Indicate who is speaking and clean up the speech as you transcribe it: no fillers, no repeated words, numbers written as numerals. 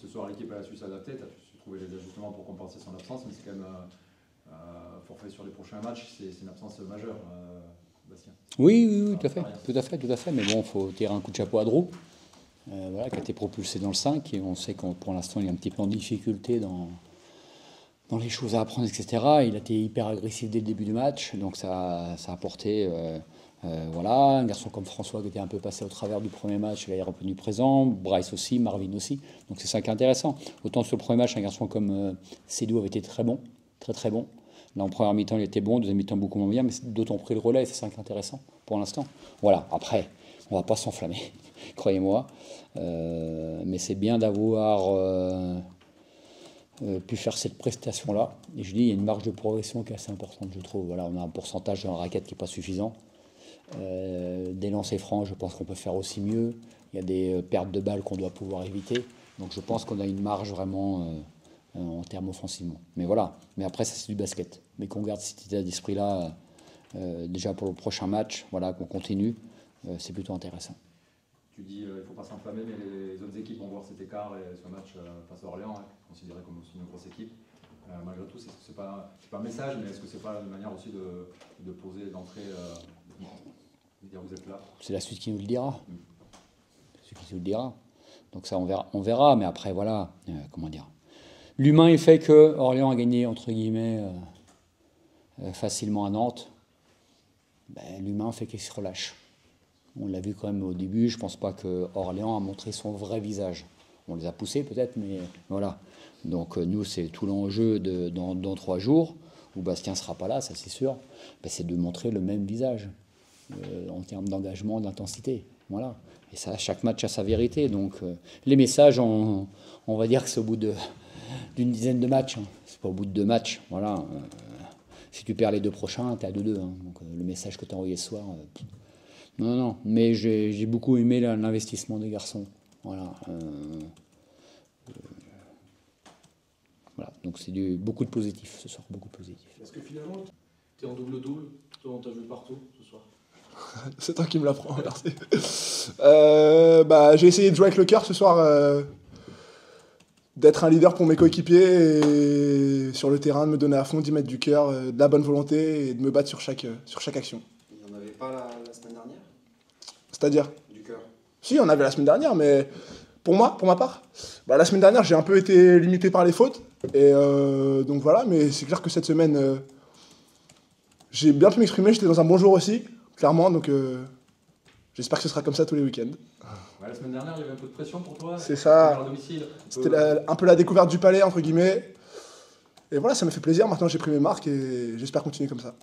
Speaker 1: ce soir, l'équipe a su s'adapter, tu as su trouver les ajustements pour compenser son absence, mais c'est quand même forfait sur les prochains matchs, c'est une absence majeure, Bastien.
Speaker 2: Oui, tout à fait. Mais bon, il faut tirer un coup de chapeau à Drew, voilà, qui a été propulsé dans le 5, et on sait que pour l'instant, il est un petit peu en difficulté dans les choses à apprendre, etc. Il a été hyper agressif dès le début du match, donc ça a apporté... voilà, un garçon comme François qui était un peu passé au travers du premier match, il est revenu présent, Bryce aussi, Marvin aussi, donc c'est ça qui est intéressant. Autant sur le premier match, un garçon comme Sédou avait été très bon, très bon. Là en première mi-temps il était bon, deuxième mi-temps beaucoup moins bien, mais d'autant pris le relais, c'est ça qui est intéressant pour l'instant. Voilà, après, on va pas s'enflammer, croyez-moi, mais c'est bien d'avoir pu faire cette prestation-là. Et je dis, il y a une marge de progression qui est assez importante, je trouve. Voilà, on a un pourcentage dans la raquette qui n'est pas suffisant. Des lancers francs, je pense qu'on peut faire aussi mieux. Il y a des pertes de balles qu'on doit pouvoir éviter. Donc je pense qu'on a une marge vraiment en termes offensivement. Mais voilà, mais après ça c'est du basket. Mais qu'on garde cet état d'esprit-là déjà pour le prochain match, voilà, qu'on continue, c'est plutôt intéressant.
Speaker 1: Tu dis il ne faut pas s'enflammer, mais les autres équipes vont voir cet écart et ce match face à Orléans, considéré comme aussi une grosse équipe. Malgré tout, c'est pas un message, mais est-ce que c'est pas une manière aussi de poser, d'entrer, de dire vous êtes là?
Speaker 2: C'est la suite qui nous le dira. C'est qui nous le dira. Donc ça, on verra, mais après, voilà, comment dire. L'humain est fait que Orléans a gagné, entre guillemets, facilement à Nantes. Ben, l'humain fait qu'il se relâche. On l'a vu quand même au début, je ne pense pas que Orléans a montré son vrai visage. On les a poussés peut-être, mais voilà. Donc nous, c'est tout l'enjeu dans 3 jours, où Bastien ne sera pas là, ça c'est sûr, ben, c'est de montrer le même visage en termes d'engagement, d'intensité. Voilà. Et ça, chaque match a sa vérité. Donc les messages, on va dire que c'est au bout d'une dizaine de matchs. Hein. C'est pas au bout de 2 matchs. Voilà. Si tu perds les 2 prochains, tu es à 2-2. Hein. Donc le message que tu as envoyé ce soir... Non. Mais j'ai beaucoup aimé l'investissement des garçons. Voilà. Voilà. Donc c'est beaucoup de positif ce soir, beaucoup de positif.
Speaker 3: Est-ce que finalement, tu es en double-double? Toi, on t'a vu partout ce soir.
Speaker 4: C'est toi qui me l'apprends, merci. J'ai essayé de jouer avec le cœur ce soir, d'être un leader pour mes coéquipiers et sur le terrain, de me donner à fond, d'y mettre du cœur, de la bonne volonté et de me battre sur chaque action.
Speaker 3: Il n'y en avait pas la semaine dernière?
Speaker 4: C'est-à-dire?
Speaker 3: Du cœur.
Speaker 4: Si, on avait la semaine dernière, mais pour ma part, la semaine dernière, j'ai un peu été limité par les fautes. Et donc voilà, mais c'est clair que cette semaine, j'ai bien pu m'exprimer, j'étais dans un bon jour aussi, clairement, donc j'espère que ce sera comme ça tous les week-ends.
Speaker 1: Ouais, la semaine dernière, il y avait un peu de pression pour toi.
Speaker 4: C'est ça.
Speaker 1: À domicile.
Speaker 4: C'était un peu la découverte du palais, entre guillemets. Et voilà, ça m'a fait plaisir, maintenant j'ai pris mes marques et j'espère continuer comme ça.